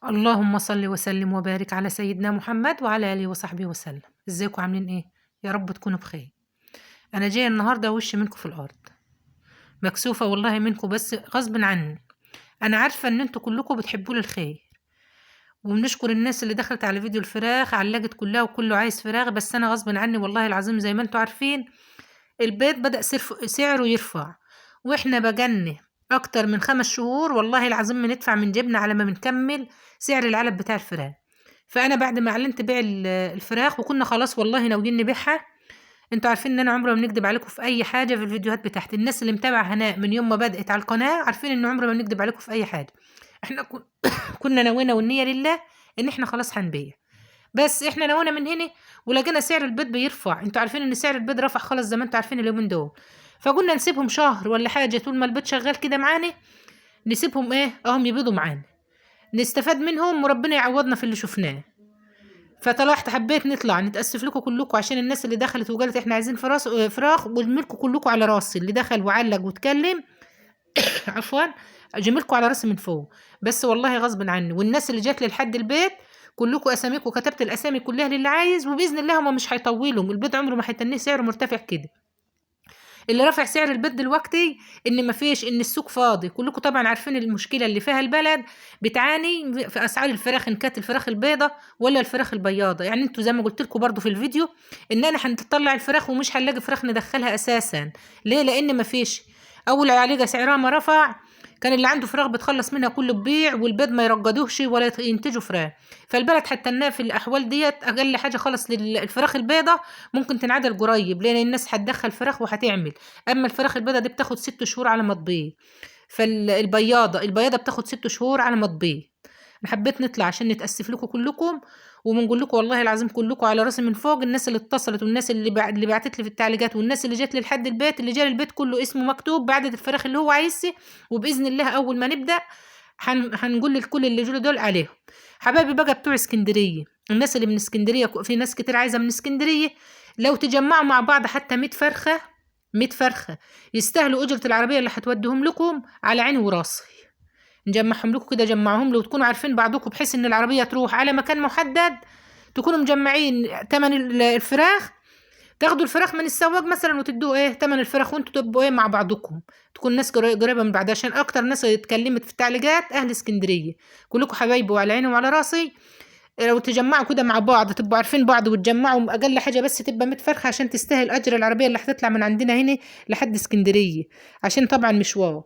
اللهم صل وسلم وبارك على سيدنا محمد وعلى آله وصحبه وسلم. ازيكم عاملين ايه؟ يا رب تكونوا بخير. انا جايه النهارده وش منكم في الارض، مكسوفه والله منكم بس غصب عني. انا عارفه ان انتوا كلكم بتحبوا لي الخير، وبنشكر الناس اللي دخلت على فيديو الفراخ علقت كلها وكله عايز فراخ، بس انا غصب عني والله العظيم زي ما انتوا عارفين البيض بدأ سعره يرفع، واحنا بجنه اكتر من 5 شهور والله العظيم بندفع من جيبنا على ما بنكمل سعر العلب بتاع الفراخ. فانا بعد ما اعلنت بيع الفراخ وكنا خلاص والله ناويين نبيعها. انتوا عارفين ان انا عمري ما بنكدب عليكم في اي حاجه، في الفيديوهات بتاعتي الناس اللي متابعه هناء من يوم ما بدات على القناه عارفين ان عمري ما بنكدب عليكم في اي حاجه. احنا كنا ناوينا والنيه لله ان احنا خلاص هنبيع، بس احنا نوينا من هنا ولقينا سعر البيض بيرفع. انتوا عارفين ان سعر البيض رفع خالص زي ما انتوا عارفين اليومين دول، فقلنا نسيبهم شهر ولا حاجه طول ما البيض شغال كده معانا، نسيبهم اهم يبيضوا معانا نستفاد منهم وربنا يعوضنا في اللي شفناه. فطلعت حبيت نطلع نتاسف لكم كلكم عشان الناس اللي دخلت وقالت احنا عايزين فراخ، وجميلكم كلكم على راسي اللي دخل وعلق واتكلم. عفوا، جميلكم على راسي من فوق، بس والله غصب عني. والناس اللي جات لي لحد البيت كلكم اساميكم كتبت الاسامي كلها للي عايز، وباذن الله هم مش هيطولوا البيض عمره ما هيتنيه سعره مرتفع كده. اللي رافع سعر البيض دلوقتي ان مفيش، ان السوق فاضي. كلكم طبعا عارفين المشكله اللي فيها البلد بتعاني في اسعار الفراخ، ان كانت الفراخ البيضه ولا الفراخ البياضه. يعني انتوا زي ما قلت لكم برضو في الفيديو ان انا هنطلع الفراخ ومش هنلاقي فراخ ندخلها اساسا. ليه؟ لان مفيش. اول عليقه سعرها ما رفع كان اللي عنده فراخ بتخلص منها كله ببيع، والبيض ما يرجدوهش ولا ينتجوا فراخ. فالبلد حتى انها في الاحوال ديت اقل حاجه خالص للفراخ البيضه ممكن تنعدل قريب، لان الناس هتدخل فراخ وهتعمل. اما الفراخ البيضه دي بتاخد 6 شهور على ما تبيض، فالبياضه بتاخد 6 شهور على ما تبيض. انا حبيت نطلع عشان نتاسف لكم كلكم وبنقول لكم والله العظيم كلكم على راسي من فوق. الناس اللي اتصلت والناس اللي بعتت لي في التعليقات والناس اللي جت لي لحد البيت، اللي جاي البيت كله اسمه مكتوب بعدد الفراخ اللي هو عايزها. وباذن الله اول ما نبدا هنقول لكل اللي جولي دول عليهم. حبايبي بقى بتوع اسكندريه، الناس اللي من اسكندريه في ناس كتير عايزه من اسكندريه، لو تجمعوا مع بعض حتى 100 فرخه، 100 فرخه يستاهلوا اجره العربيه اللي هتوديهم لكم على عيني وراسي. نجمعهم لكم كده، جمعهم لو تكونوا عارفين بعضكم بحيث ان العربيه تروح على مكان محدد، تكونوا مجمعين تمن الفراخ. تاخدوا الفراخ من السواق مثلا وتدوه تمن الفراخ، وانتوا تبقوا مع بعضكم، تكون ناس قريبه من بعض. عشان اكتر ناس اتكلمت في التعليقات اهل اسكندريه، كلكم حبايبي وعلى عيني وعلى راسي. لو تجمعوا كده مع بعض تبقوا عارفين بعض وتجمعوا اقل حاجه بس تبقى 100 فرخه عشان تستاهل اجر العربيه اللي هتطلع من عندنا هنا لحد اسكندريه، عشان طبعا مشوار.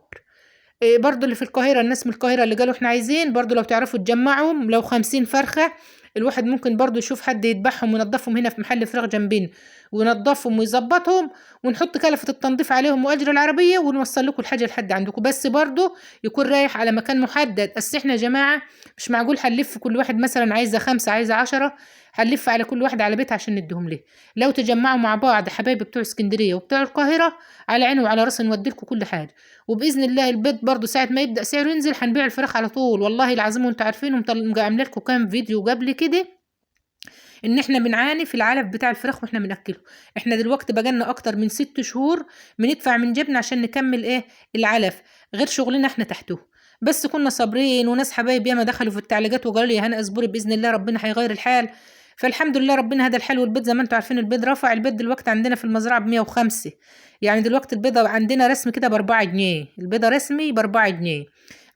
برضو اللي في القاهرة، الناس من القاهرة اللي قالوا احنا عايزين برضو لو تعرفوا تجمعهم لو 50 فرخة، الواحد ممكن برضو يشوف حد يذبحهم وينظفهم هنا في محل فراخ جنبنا، وينظفهم ويظبطهم، ونحط كلفة التنظيف عليهم وأجر العربية ونوصل لكم الحاجة لحد عندكم. بس برضو يكون رايح على مكان محدد. أصل احنا يا جماعة مش معقول هنلف كل واحد مثلا عايزة 5 عايزة 10، هنلف على كل واحد على بيت عشان نديهم له. لو تجمعوا مع بعض حبايبي بتوع اسكندرية وبتوع القاهرة على عيني وعلى راسي نوديلكم كل حاجة. وباذن الله البيض برضو ساعه ما يبدا سعره ينزل هنبيع الفراخ على طول والله العظيم. وانتوا عارفين عامله لكم كام فيديو قبل كده ان احنا بنعاني في العلف بتاع الفراخ واحنا بناكله. احنا دلوقتي بقالنا اكتر من 6 شهور بندفع من جيبنا عشان نكمل العلف، غير شغلنا احنا تحته. بس كنا صابرين، وناس حبايب ياما دخلوا في التعليقات وقالوا لي يا هنا اصبري باذن الله ربنا هيغير الحال. فالحمد لله ربنا هدى الحال. والبيض زي ما انتوا عارفين البيض رفع. البيض دلوقتي عندنا في المزرعه ب 105، يعني دلوقتي البيضه عندنا رسمي كده ب4 جنيه، البيضه رسمي ب4 جنيه.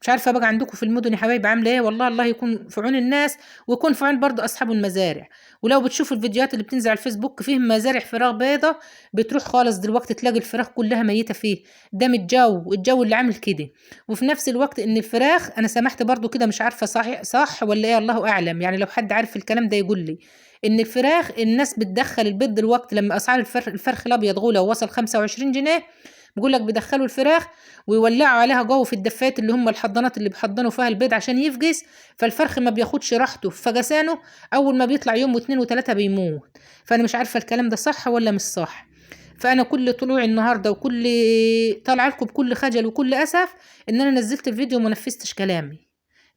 مش عارفه بقى عندكم في المدن يا حبايبي عامله ايه. والله الله يكون في عون الناس ويكون في عون برضه اصحاب المزارع. ولو بتشوفوا الفيديوهات اللي بتنزل على الفيسبوك فيهم مزارع فراخ بيضة بتروح خالص دلوقتي تلاقي الفراخ كلها ميتة فيه. ده من الجو اللي عامل كده. وفي نفس الوقت ان الفراخ انا سمحت برضو كده، مش عارفة صح ولا ايه، الله اعلم. يعني لو حد عارف الكلام ده يقول لي. ان الفراخ الناس بتدخل البيض دلوقتي لما اسعار الفرخ الابيض غولة ووصل 25 جنيه، بيقول لك بيدخلوا الفراخ ويولعوا عليها جو في الدفات اللي هم الحضانات اللي بيحضنوا فيها البيض عشان يفقس. فالفرخ ما بياخدش راحته في فقسانه، اول ما بيطلع يوم واثنين وثلاثة بيموت. فانا مش عارفة الكلام ده صح ولا مش صح. فانا كل طلوعي النهارده وكل طالعه لكم بكل خجل وكل اسف ان انا نزلت الفيديو وما نفذتش كلامي.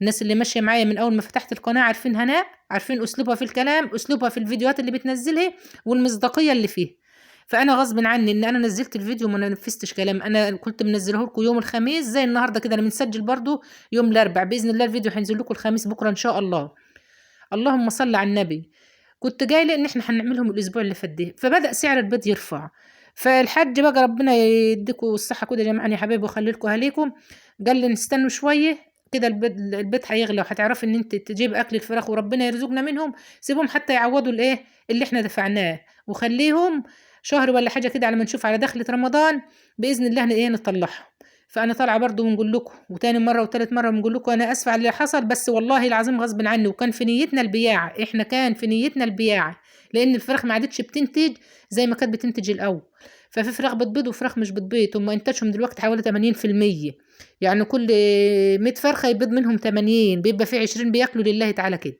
الناس اللي ماشيه معايا من اول ما فتحت القناه عارفين هناء، عارفين اسلوبها في الكلام، اسلوبها في الفيديوهات اللي بتنزلها، والمصداقيه اللي فيه. فانا غصب عني ان انا نزلت الفيديو وما نفذتش كلام. انا كنت منزله لكم يوم الخميس زي النهارده كده، انا بنسجل برضو يوم الاربع باذن الله. الفيديو هينزل لكم الخميس بكره ان شاء الله. اللهم صل على النبي. كنت جايله ان احنا هنعملهم الاسبوع اللي فات ده، فبدا سعر البيض يرفع. فالحاج بقى ربنا يديكم الصحه كده جميعا يا حبايبي ويخلي لكم اهاليكم، قال لي نستنوا شويه كده، البيض هيغلى وهتعرفي ان انت تجيب اكل الفراخ وربنا يرزقنا منهم. سيبهم حتى يعوضوا الايه اللي احنا دفعناه، وخليهم شهر ولا حاجه كده على ما نشوف على دخلة رمضان باذن الله ايه نطلعهم. فانا طالعه برضو بنقول لكم، وتاني مره وتالت مره بنقول لكم انا اسفه على اللي حصل، بس والله العظيم غصب عني، وكان في نيتنا البياعه، احنا كان في نيتنا البياعه، لان الفراخ ما عادتش بتنتج زي ما كانت بتنتج الاول. ففي فراخ بتبيض وفراخ مش بتبيض، هم انتاجهم دلوقتي حوالي 80%، يعني كل 100 فرخه يبيض منهم 80، بيبقى في 20 بياكلوا لله تعالى كده.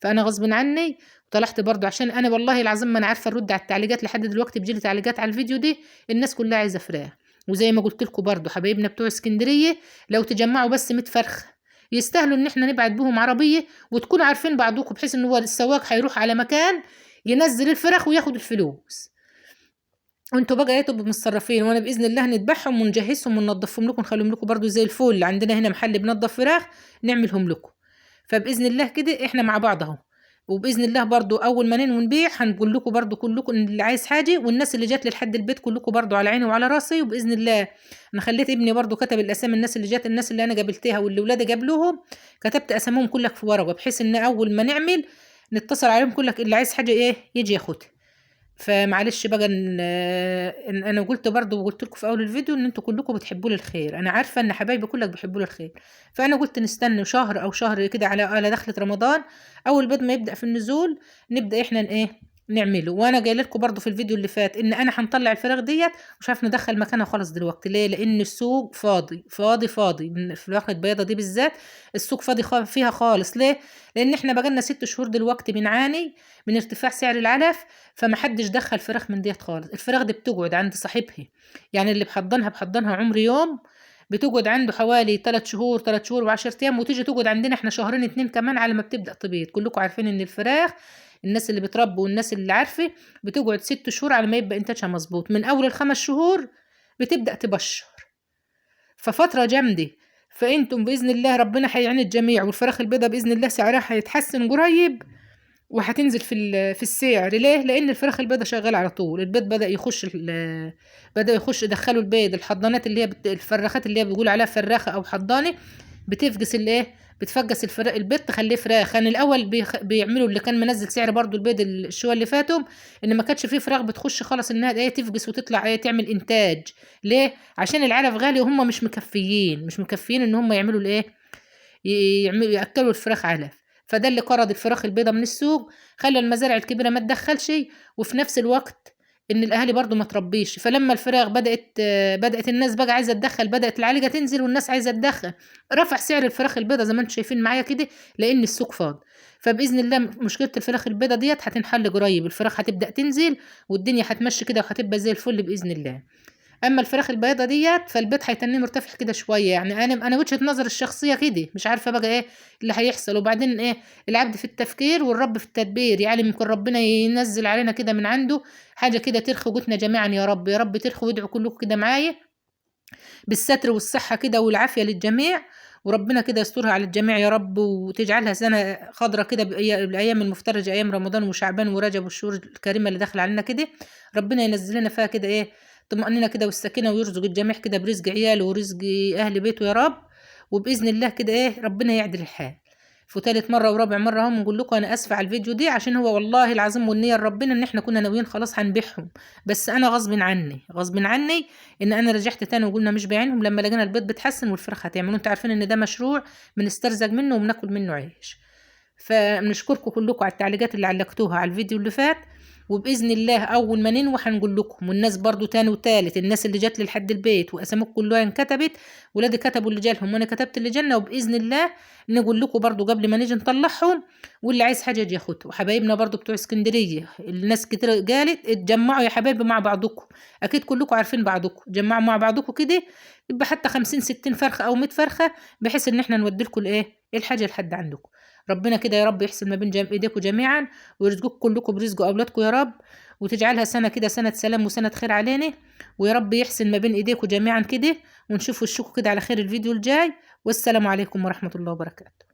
فانا غصب عني طلعت برضو، عشان انا والله العظيم ما انا عارفه ارد على التعليقات. لحد دلوقتي بيجيلي تعليقات على الفيديو دي، الناس كلها عايزه فراخ. وزي ما قلت لكم برضو حبايبنا بتوع اسكندريه، لو تجمعوا بس 100 فرخه يستاهلوا ان احنا نبعت بهم عربيه، وتكونوا عارفين بعضكم، بحيث ان هو السواق هيروح على مكان ينزل الفراخ وياخد الفلوس، وانتوا بقى ايه تبقوا متصرفين، وانا باذن الله نذبحهم ونجهزهم وننضفهم لكم، نخليهم لكم برضو زي الفل. عندنا هنا محل بنضف فراخ نعملهم لكم. فباذن الله كده احنا مع بعض اهو. وباذن الله برضو اول ما ننوي نبيع هنقول لكم برضو كلكم إن اللي عايز حاجه، والناس اللي جات لي لحد البيت كلكم برضو على عيني وعلى راسي. وباذن الله انا خليت ابني برضو كتب الاسامي الناس اللي جات، الناس اللي انا قابلتها واللي ولادي قابلوهم، كتبت اساميهم كلك في ورقه، بحيث ان اول ما نعمل نتصل عليهم كلك اللي عايز حاجه ايه يجي ياخدها. فمعلش بقى إن انا قلت برضو وقلت لكم في اول الفيديو ان انتوا كلكم بتحبوا لي الخير، انا عارفه ان حبايبي كلك بيحبوا لي الخير. فانا قلت نستنى شهر او شهر كده على دخلة رمضان، اول بيض ما يبدا في النزول نبدا احنا ايه نعمله. وانا جاي لكم برضو في الفيديو اللي فات ان انا هنطلع الفراخ ديت، مش عارف ندخل مكانها خالص دلوقتي. ليه؟ لان السوق فاضي فاضي فاضي من الفراخ البيضه دي بالذات، السوق فاضي فيها خالص. ليه؟ لان احنا بقالنا 6 شهور دلوقتي بنعاني من ارتفاع سعر العلف، فمحدش دخل فراخ من ديت خالص. الفراخ دي بتقعد عند صاحبها، يعني اللي بحضنها عمر يوم، بتقعد عنده حوالي 3 شهور 3 شهور و10 ايام، وتيجي تقعد عندنا احنا شهرين 2 كمان على ما بتبدأ تبيض. كلكم عارفين ان الفراخ، الناس اللي بتربوا والناس اللي عارفه، بتقعد 6 شهور على ما يبقى انتاجها مظبوط. من اول ال5 شهور بتبدأ تبشر، ففترة جامدة. فانتم باذن الله ربنا هيعين الجميع، والفراخ البيضة باذن الله سعرها هيتحسن قريب، وهتنزل في السعر. ليه؟ لان الفراخ البيضة شغال على طول. البيض بدأ يخش يدخلوا البيض الحضانات اللي هي الفراخات اللي هي بيقول عليها فراخة او حضانة، بتفقس الايه بتفقس البيض تخليه فراخ. كان الاول بيعملوا اللي كان منزل سعر برضو البيض الشويه اللي فاتوا، ان ما كانتش فيه فراخ بتخش خالص انها ايه تفقس وتطلع ايه تعمل انتاج. ليه؟ عشان العلف غالي، وهم مش مكفيين ان هم يعملوا الايه ياكلوا الفراخ علف. فده اللي قرض الفراخ البيضة من السوق، خلى المزارع الكبيرة ما تدخلش، وفي نفس الوقت ان الاهالي برضو ما تربيش. فلما الفراخ بدأت الناس بقى عايزة تدخل، بدأت العالجة تنزل والناس عايزة تدخل، رفع سعر الفراخ البيضة زي ما انتم شايفين معايا كده، لان السوق فاضي. فبإذن الله مشكلة الفراخ البيضة ديت هتنحل قريب، الفراخ هتبدأ تنزل والدنيا هتمشي كده وهتبقى زي الفل بإذن الله. اما الفراخ البيضه ديت فالبيض هيتنيه مرتفع كده شويه، يعني انا وجهه نظر الشخصيه كده، مش عارفه بقى ايه اللي هيحصل. وبعدين ايه العبد في التفكير والرب في التدبير، يعني ممكن ربنا ينزل علينا كده من عنده حاجه كده ترخي قوتنا جميعا. يا رب يا رب ترخوا، وادعوا كلكم كده معايا بالستر والصحه كده والعافيه للجميع، وربنا كده يسترها على الجميع يا رب، وتجعلها سنه خضرة كده بالايام المفترجه، ايام رمضان وشعبان ورجب والشهور الكريمه اللي داخله علينا كده. ربنا ينزل لنا فيها كده ايه طمأنينة كده والسكينة، ويرزق الجميع كده برزق عياله ورزق أهل بيته يا رب. وبإذن الله كده إيه ربنا يعدل الحال. وتالت مرة ورابع مرة هم نقول لكم أنا آسفة على الفيديو دي، عشان هو والله العظيم والنية لربنا إن إحنا كنا ناويين خلاص هنبيعهم، بس أنا غصب عني إن أنا رجعت تاني وقلنا مش بايعينهم لما لقينا البيض بتحسن والفراخ هتعمل. وأنتوا عارفين إن ده مشروع بنسترزق منه وبناكل منه عيش. فبنشكركم كلكم على التعليقات اللي علقتوها على الفيديو اللي فات. وباذن الله اول ما ننوي هنقول لكم، والناس برضو تاني وتالت، الناس اللي جات لي لحد البيت واساميكم كلها انكتبت، ولادي كتبوا اللي جالهم وانا كتبت اللي جالنا، وباذن الله نقول لكم برضو قبل ما نيجي نطلعهم، واللي عايز حاجه يجي ياخدها. وحبايبنا برضو بتوع اسكندريه الناس كتير قالت اتجمعوا يا حبايبي مع بعضكم، اكيد كلكم عارفين بعضكم، جمعوا مع بعضكم كده يبقى حتى 50 60 فرخه او 100 فرخه، بحيث ان احنا نودي لكم الايه الحاجة لحد عندكم. ربنا كده يا رب يحسن ما بين ايديكم جميعا، ويرزقكم كلكم برزق اولادكم يا رب، وتجعلها سنة كده سنة سلام وسنة خير علينا، ويا رب يحسن ما بين ايديكم جميعا كده، ونشوف وشكم كده على خير الفيديو الجاي. والسلام عليكم ورحمة الله وبركاته.